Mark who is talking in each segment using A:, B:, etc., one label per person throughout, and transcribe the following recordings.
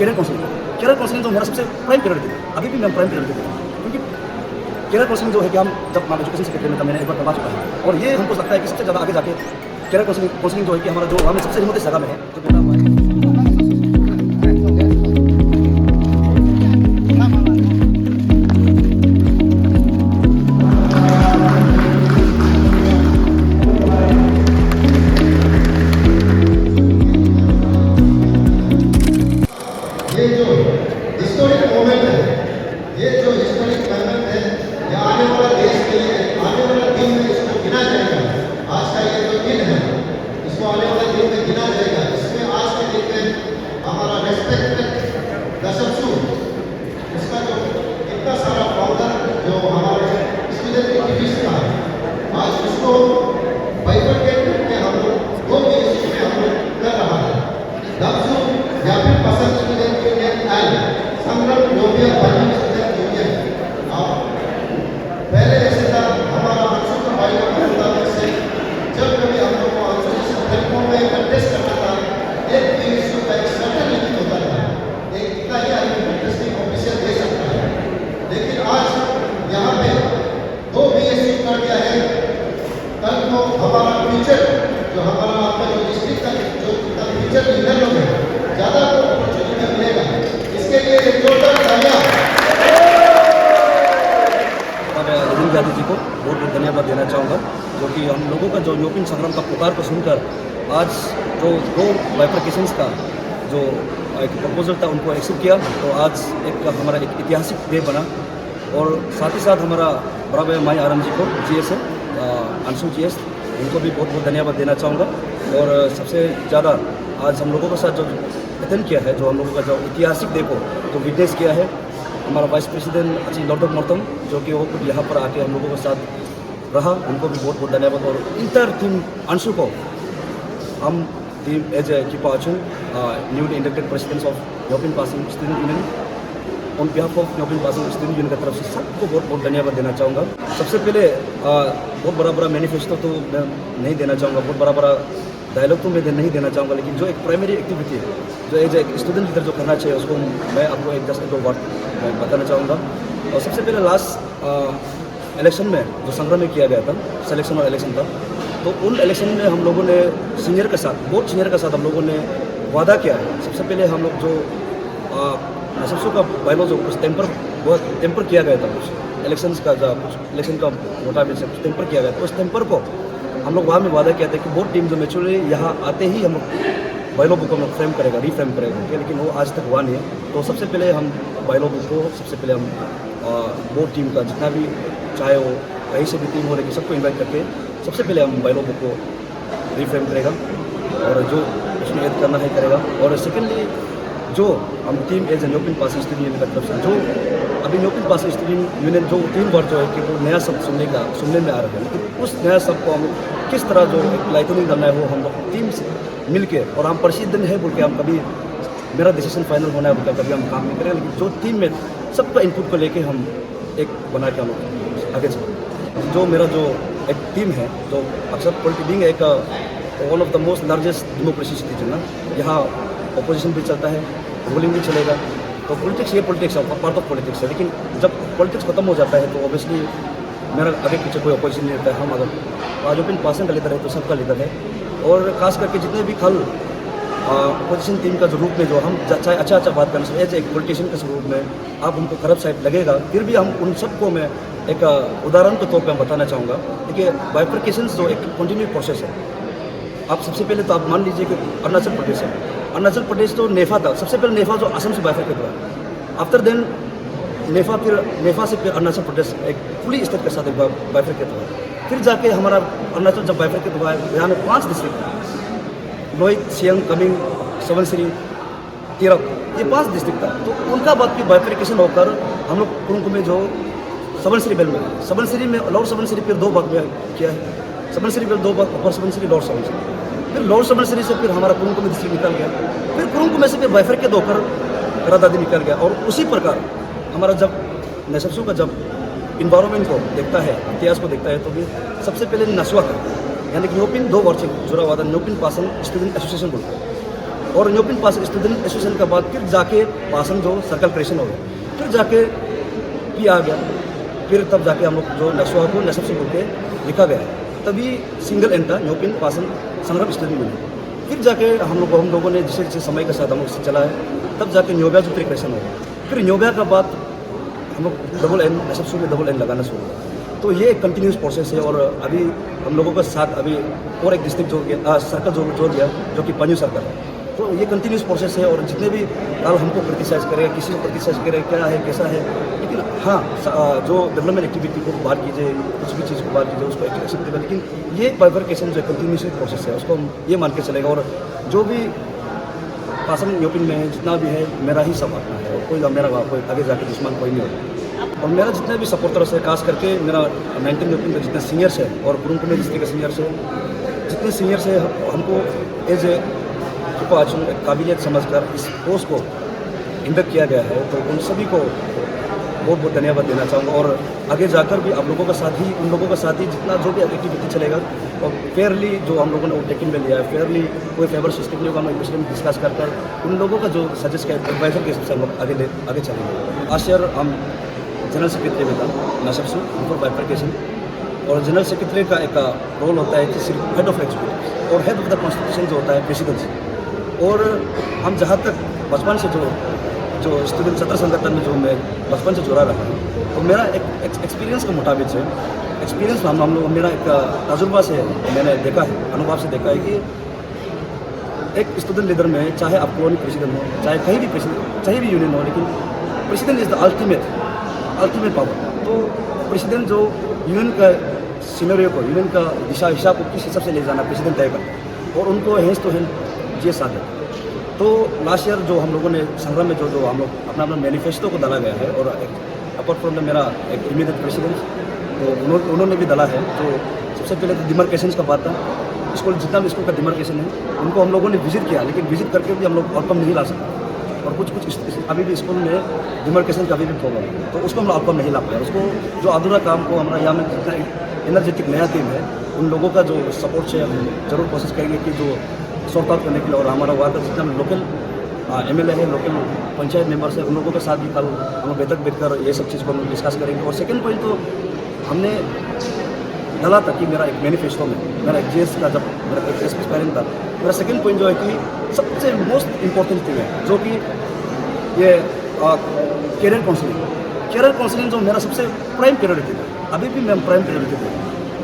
A: Career counselling जो मेरा सबसे प्राइम प्रायोरिटी था, अभी भी मैं प्राइम प्रायोरिटी देता हूँ, क्योंकि कैरियर काउंसलिंग जो है कि हम जब मैं एजुकेशन सेक्रेटरी में था, मैंने एक बार करवा चुका है, और ये हमको लगता है कि सबसे ज़्यादा आगे जाके कैरियर काउंसलिंग जो है कि हमारा जो हमें सबसे रिमोट जगह में है, जो बेटा हुआ है।
B: ये जो हिस्टोरिक मोमेंट है, ये जो हिस्टोरिक मोमेंट है, ये आने वाला देश के लिए, आने वाला दिन में इसको गिना जाएगा। आज का ये जो दिन है, इसको आने वाले दिन में गिना जाएगा। इसमें आज के दिन में हमारा रेस्पेक्टेड दशरथू, इसका जो इतना सारा फाउंडर जो हमारे स्टूडेंट एक्टिविस्ट था, आज उसको बाइफरकेट करके हम लोग दो देश में हम लोग कर रहा है। दशरथू या फिर पसंद स्टूडेंट यूनियन एंड संग्राम लोबिया बनी स्टूडेंट यूनियन। और पहले ऐसे था हमारा अंशु का भाई का मुताबिक से जब कभी हम लोग को अंशु प्लेटफॉर्म में कंटेस्ट करना था, एक भी इशू का एक सर्टन लिमिट होता था, एक इतना ही आदमी कंटेस्टिंग ऑफिसर दे सकता है। लेकिन आज यहाँ पे दो BSc कर दिया है, कल को हमारा फ्यूचर जो हमारा आपका जो डिस्ट्रिक्ट का जो फ्यूचर लीडर लोग हैं, ज़्यादा अपॉर्चुनिटी मिलेगा। इसके लिए एक जोरदार तालियां।
A: मैं रविंद्र यादव जी को बहुत बहुत धन्यवाद देना चाहूँगा, क्योंकि हम लोगों का जो यूपी संग्राम का पुकार को सुनकर आज जो दो बाइफरकेशंस का जो एक प्रपोजल था उनको एक्सेप्ट किया, तो आज एक हमारा एक ऐतिहासिक डे बना। और साथ ही साथ हमारा बड़ा भाई माई आराम जी को GS अंशु GS, उनको भी बहुत बहुत धन्यवाद देना चाहूँगा। और सबसे ज़्यादा आज हम लोगों के साथ जो अटेंड किया है, जो हम लोगों का जो ऐतिहासिक डे को जो विटनेस किया है, हमारा वाइस प्रेसिडेंट अची लॉर्ड मोर्तम, जो कि वो खुद यहाँ पर आके हम लोगों के साथ रहा, उनको भी बहुत बहुत धन्यवाद। और इंटर टीम अंशु को हम टीम एज ए कीपा अचुन न्यूली इंडक्टेड प्रेसिडेंट ऑफ न्योपिन पासिंग student union, on behalf of न्योपिन पासिंग स्टूडेंट यूनियन की तरफ से सबको बहुत बहुत धन्यवाद देना चाहूँगा। सबसे पहले बहुत बड़ा मैनिफेस्टो तो मैं नहीं देना चाहूँगा, बहुत बड़ा डायलॉग तो मैं नहीं देना चाहूँगा, लेकिन जो एक प्राइमरी एक्टिविटी है जो एज एक स्टूडेंट लीडर जो करना चाहिए, उसको मैं आपको एक जस्ट दो बात मैं बताना चाहूँगा। और सबसे पहले लास्ट इलेक्शन में जो संग्राम में किया गया था, सिलेक्शन और इलेक्शन था, तो उन इलेक्शन में हम लोगों ने सीनियर के साथ, बहुत सीनियर के साथ हम लोगों ने वादा किया है। सबसे पहले हम लोग जो नशा का बाइलॉ जो कुछ टेम्पर किया गया था, कुछ इलेक्शन का इलेक्शन का मुताबिक से कुछ टेम्पर किया गया था, उस टेम्पर को हम लोग वहाँ में वादा किया था कि बोर्ड टीम जो मेचुरली यहाँ आते ही हम लोग बाइलॉ बुक हम लोग फ्रेम करेगा, रीफ्रेम करेगा, लेकिन वो आज तक हुआ नहीं है। तो सबसे पहले हम बाइलॉ बुक को सबसे पहले हम बोर्ड टीम का जितना भी, चाहे वो कहीं से भी टीम हो, लेकिन सबको इन्वाइट करके सबसे पहले हम बाइलॉ बुक को रीफ्रेम करेगा, और जो उसमें ऐड करना है करेगा। और सेकेंडली जो हम टीम एज ए न्योपिन पासिंग स्टूडेंट यूनियन की तरफ से जो अभी न्योपिन पासिंग स्टूडेंट यूनियन जो 3 बार जो है कि वो नया शब्द सुनने में आ रहा है, लेकिन उस नया शब्द को हम किस तरह जो लाइटनिंग करना है वो हम लोग टीम से मिल के, और हम प्रसिद्ध है बोल के हम कभी मेरा डिसीजन फाइनल होना है बोल कभी हम काम नहीं करें, लेकिन जो टीम में सबका इनपुट को लेके हम एक बना के हम लोग आगे चलें। जो मेरा जो एक टीम है, जो अक्सर पॉलिटिक्स एक one of the most largest democracy citizen ना, यहाँ अपोजिशन भी चलता है, रूलिंग भी चलेगा। तो पॉलिटिक्स ये पॉलिटिक्स है, पार्ट ऑफ पॉलिटिक्स है, लेकिन जब पॉलिटिक्स खत्म हो जाता है तो ऑब्वियसली मेरा आगे पीछे कोई अपोजिशन नहीं रहता है। हम अगर आज ओपन पासिंग का लीडर है तो सबका लीडर है, और खास करके जितने भी कल अपोजिशन टीम का जो रूप में जो हम चाहे अच्छा बात करना चाहिए, एज एक पॉलिटिशियन के रूप में आप उनको करप्ट साइड लगेगा, फिर भी हम उन सबको मैं एक उदाहरण के तौर पर बताना चाहूँगा। देखिए, बाइफरकेशंस जो एक कंटिन्यू प्रोसेस है। आप सबसे पहले तो आप मान लीजिए कि अरुणाचल प्रदेश है, अरुणाचल प्रदेश तो नेफा था, सबसे पहले नेफा जो असम से बाइफरकेट हुआ, आफ्टर देन नेफा से फिर अरुणाचल प्रदेश एक फुली स्टेट के साथ एक बाइफरकेट हुआ, फिर जाके हमारा अरुणाचल जब बाइफरकेट हुआ है, यहाँ में 5 डिस्ट्रिक्ट, लोहित, सियांग, कमिंग, सवनसिरी, तिरप, ये 5 डिस्ट्रिक्ट था। तो उनका बाद फिर बाइफरकेशन होकर हम लोग कुरुंग में जो सवनसिरी बेल में, सवनसिरी में लोअर सवनसिरी फिर 2 भाग में किया है, सवनसिरी बेल 2 भाग, अपर सवनसिरी, लोअर सवनसिरी, फिर लोअर सवनसिरी से फिर हमारा कुरुंग में डिस्ट्रिक्ट निकल गया, फिर कुरुंग में से फिर बाइफरकेट होकर करादादी निकल गया। और उसी प्रकार हमारा जब नशा का जब इन्वायरमेंट को देखता है, इतिहास को देखता है, तो भी सबसे पहले नशवा का यानी कि न्योपिन 2 वर्ष जोरावादा न्योपिन पासिंग स्टूडेंट एसोसिएशन बोलते हैं, और न्योपिन पास स्टूडेंट एसोसिएशन के बाद फिर जाके पासन जो सर्कल क्रिएशन हो गया, फिर जाके पी आ गया, फिर तब जाके हम लोग जो नशवा को नशब से बोल के लिखा गया है, तभी सिंगल एंड था न्योपिन पासन संग्राम स्टूडेंट यूनियन। फिर जाके हम लोगों ने जैसे जैसे समय के साथ हम लोग से चला है, तब जाके न्योबिया जो क्रिएशन हो गया, फिर न्योबिया का बाद हम लोग डबल एन नशब में डबल एन लगाना शुरू हुआ। तो ये एक कंटिन्यूस प्रोसेस है। और अभी हम लोगों के साथ अभी और एक डिस्ट्रिक्ट जोड़ गया, सर्कल जोड़ गया, जो कि पन्यू सर्कल है। तो ये कंटिन्यूस प्रोसेस है। और जितने भी कल हमको क्रिटिसाइज करेगा, किसी को क्रिटिसाइज करेगा क्या है कैसा है, लेकिन हाँ जो डेवलपमेंट एक्टिविटी को बात कीजिए, कुछ भी चीज़ को बात कीजिए, उसको एक्सेप्टेबल, लेकिन ये बाइफरकेशन जो कंटिन्यूस प्रोसेस है उसको हम ये मान के चलेगा। और जो भी पासन न्योपिन में है, जितना भी है, मेरा ही सब अपना है, और कोई मेरा कोई आगे जाके दुश्मन कोई नहीं होगा। और मेरा जितने भी सपोर्टर्स है, खास करके मेरा 19 न्योपिन के जितने सीनियर्स है और कुरुंकुमे डिस्ट्रिक्ट के सीनियर्स है, जितने सीनियर्स है, हमको एज ए काबिलियत समझकर इस पोस्ट को इंडक्ट किया गया है, तो उन सभी को बहुत बहुत धन्यवाद देना चाहूँगा। और आगे जाकर भी आप लोगों के साथ ही, उन लोगों के साथ ही जितना जो भी एक्टिविटी चलेगा, और फेयरली जो हम लोगों ने वो टेकिंग में लिया है, फेयरली कोई फेवर सिस्टम नहीं होगा, हम एक दूसरे में डिस्कस कर उन लोगों का जो सजेस्ट किया एडवाइजर के हिसाब से हम लोग आगे चलेंगे। लास्ट ईयर हम जनरल सेक्रेटरी में था नशब से बिफोर बाइफरकेशन, और जनरल सेक्रेटरी का एक रोल होता है कि सिर्फ हेड ऑफ एग्जीक्यूटिव और हेड ऑफ द कॉन्स्टिट्यूशन जो होता है प्रेसिडेंसी। और हम जहाँ तक बचपन से जो स्टूडेंट छात्र संगठन में जो मैं बचपन से जुड़ा रहा हूँ, तो मेरा एक एक्सपीरियंस के मुताबिक से एक्सपीरियंस हम लोग मेरा एक तजुर्बा से मैंने देखा है, अनुभव से देखा है कि एक स्टूडेंट लीडर में चाहे आप कॉलोनी प्रेसिडेंट हो, चाहे कहीं भी प्रेसिडेंट, चाहे भी यूनियन हो, लेकिन president is the ultimate power. तो प्रेसिडेंट जो यूनियन का सिनेरियो को, यूनियन का दिशा हिसाब को किस हिसाब से ले जाना प्रेसिडेंट तय करता, और उनको हैंड्स टू हैंड ये साथ है। तो लास्ट ईयर जो हम लोगों ने संग्राम में जो हम लोग अपना मैनिफेस्टो को डाला गया है, और अपार्ट फ्रॉम मेरा एक इमीडिएट प्रेसिडेंट, तो उन्होंने भी डाला है। तो सबसे पहले तो डिमार्केशन का बात था, स्कूल जितना भी स्कूल का डिमार्केशन है उनको हम लोगों ने विजिट किया, लेकिन विजिट करके भी हम लोग आउटकम नहीं ला सकते, और कुछ अभी भी स्कूल में डिमार्केशन का अभी भी प्रॉब्लम है, तो उसको हम लोग आउटकम नहीं ला पाए। उसको जो अधूरा काम को हमारा यहाँ में जितना एनर्जेटिक नया टीम है, उन लोगों का जो सपोर्ट से हम जरूर कोशिश करेंगे कि जो सॉर्ट आउट करने के लिए। और हमारा वहाँ का जितना लोकल एमएलए है, लोकल पंचायत मेंबर्स है, उन लोगों के साथ भी कल हम बैठकर ये सब चीज़ को हम डिस्कस करेंगे। और सेकंड पॉइंट तो हमने डाला था कि मेरा एक मैनिफेस्टो में मेरा एक जीएस का जब मेरा एक एक्सपीरियंस था, मेरा सेकंड पॉइंट जो है कि सबसे मोस्ट इम्पोर्टेंट थिंग है जो कि ये कैरियर काउंसलिंग जो मेरा सबसे प्राइम प्रायोरिटी था, अभी भी मैं प्राइम प्रायोरिटी था,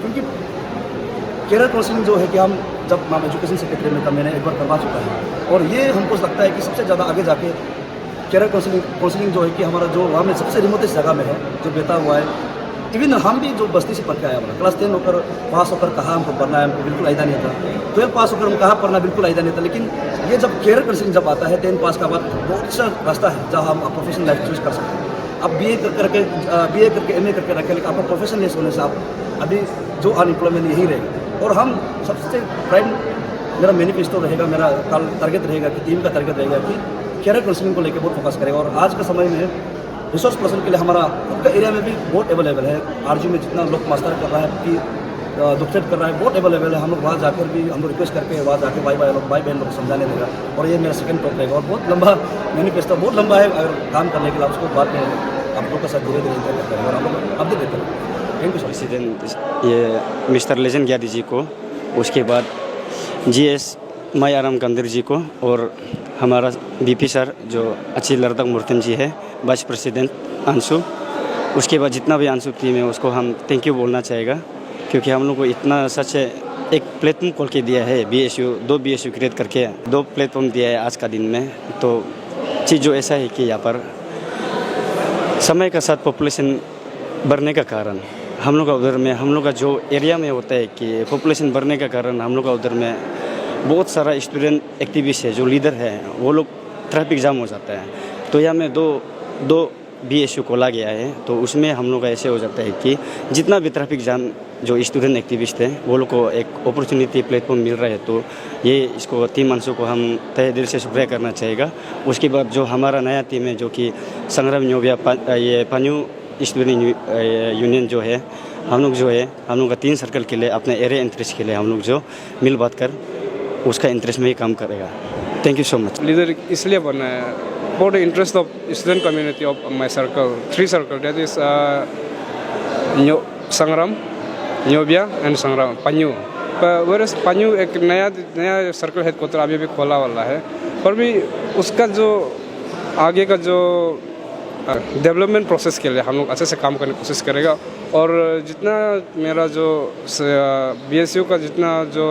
A: क्योंकि कैरियर काउंसलिंग जो है कि हम जब मैं एजुकेशन सेक्रेटरी में था, मैंने एक बार करवा चुका है, और ये हमको लगता है कि सबसे ज़्यादा आगे जाके कैरियर काउंसलिंग जो है कि हमारा जो वहाँ में सबसे रिमोटेस्ट जगह में है, जो बेहता हुआ है। इवन हम भी जो बस्ती से पढ़ के आया हमारा क्लास 10 होकर पास होकर कहाँ हमको पढ़ना है, हमको बिल्कुल आइडिया नहीं था। 12 पास होकर हम कहाँ पढ़ना बिल्कुल आइडिया नहीं था, लेकिन ये जब कैरियर काउंसलिंग जब आता है 10 पास का बाद, बहुत अच्छा रास्ता है जहाँ हम प्रोफेशनल लाइफ चूज कर सकते हैं। अब बीए करके एमए करके रखें, लेकिन आपका प्रोफेशनल होने से आप अभी जो अनएम्प्लॉयमेंट यही रहेगा। और हम सबसे प्राइम मेरा मैनिफेस्टो रहेगा, मेरा टारगेट रहेगा कि टीम का टारगेट रहेगा कि कैरियर काउंसलिंग को लेकर बहुत फोकस करेगा। और आज के समय में रिसोर्स पर्सन के लिए हमारा खुद का एरिया में भी बहुत अवेलेबल है। आरजू में जितना लोग मास्टर कर रहा है कि डॉक्टरेट कर रहा है, बहुत अवेलेबल है। हम लोग वहाँ जाकर भी हम लोग रिक्वेस्ट करके वहाँ जाकर भाई बहन लोग समझाने देगा। और ये मेरा सेकंड टॉप रहेगा, और बहुत लंबा मैनिफेस्टो, बहुत लंबा है। अगर काम करने के लिए उसको बाद में आप लोग के साथ धीरे धीरे इंतजार करते हैं और हम लोग अपडेट देते हैं। Thank you sir.
C: प्रेसिडेंट ये मिस्टर लेजेंड ग्यादी जी को, उसके बाद जीएस माई आराम कंदर जी को, और हमारा बीपी सर जो अच्छी लरदक मुर्तम जी है, वाइस प्रेसिडेंट अंशु, उसके बाद जितना भी अंशु टीम है उसको हम थैंक यू बोलना चाहेगा, क्योंकि हम लोग को इतना सच है एक प्लेटफॉर्म खोल के दिया है। दो बीएसयू क्रिएट करके 2 प्लेटफॉर्म दिया है आज का दिन में। तो चीज़ जो ऐसा है कि यहाँ पर समय के साथ पॉपुलेशन बढ़ने का कारण हम लोग का उधर में, हम लोग का जो एरिया में होता है कि पॉपुलेशन बढ़ने का कारण हम लोग का उधर में बहुत सारा स्टूडेंट एक्टिविस्ट है, जो लीडर है, वो लोग ट्रैफिक जाम हो जाता है। तो यहाँ में दो बीएसयू खोला गया है, तो उसमें हम लोग का ऐसे हो जाता है कि जितना भी ट्रैफिक जाम जो स्टूडेंट एक्टिविस्ट हैं वो लोग को एक अपॉर्चुनिटी प्लेटफॉर्म मिल रहा है। तो ये इसको टीम अंशु को हम तहे दिल से शुक्रिया करना चाहिएगा। उसके बाद जो हमारा नया टीम है जो कि संग्राम न्योबिया ये पन्यू स्टूडेंट यूनियन जो है, हम लोग का 3 सर्कल के लिए अपने एरिया इंटरेस्ट के लिए हम लोग जो मिल बात कर उसका इंटरेस्ट में ही काम करेगा। Thank you so much.
D: Leader इसलिए बनना है for the interest of student community of my circle, 3 circle, that is संग्राम, न्योबिया एंड संग्राम, पन्यू। पर पन्यू एक नया सर्कल हेडक्वार्टर अभी भी खोला वाला है, पर भी उसका जो आगे का जो डेवलपमेंट प्रोसेस के लिए हम लोग अच्छे से काम करने की कोशिश करेगा। और जितना मेरा जो BSU का जितना जो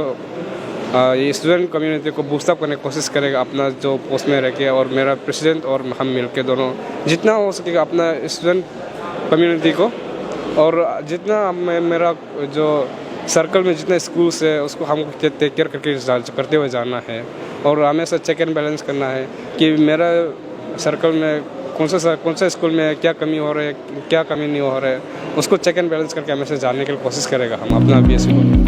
D: ये स्टूडेंट कम्युनिटी को बूस्टअप करने की कोशिश करेगा अपना जो पोस्ट में रह के, और मेरा प्रेसिडेंट और हम मिल के दोनों जितना हो सकेगा अपना स्टूडेंट कम्युनिटी को, और जितना मेरा जो सर्कल में जितने स्कूल्स है उसको हमको टेक केयर करते हुए जाना है, और हमेशा चेक एंड बैलेंस करना है कि मेरा सर्कल में कौन सा स्कूल में क्या कमी हो रहा है, क्या कमी नहीं हो रहा है, उसको चेक एंड बैलेंस करके हमेशा जानने की कोशिश करेगा हम अपना BSU को।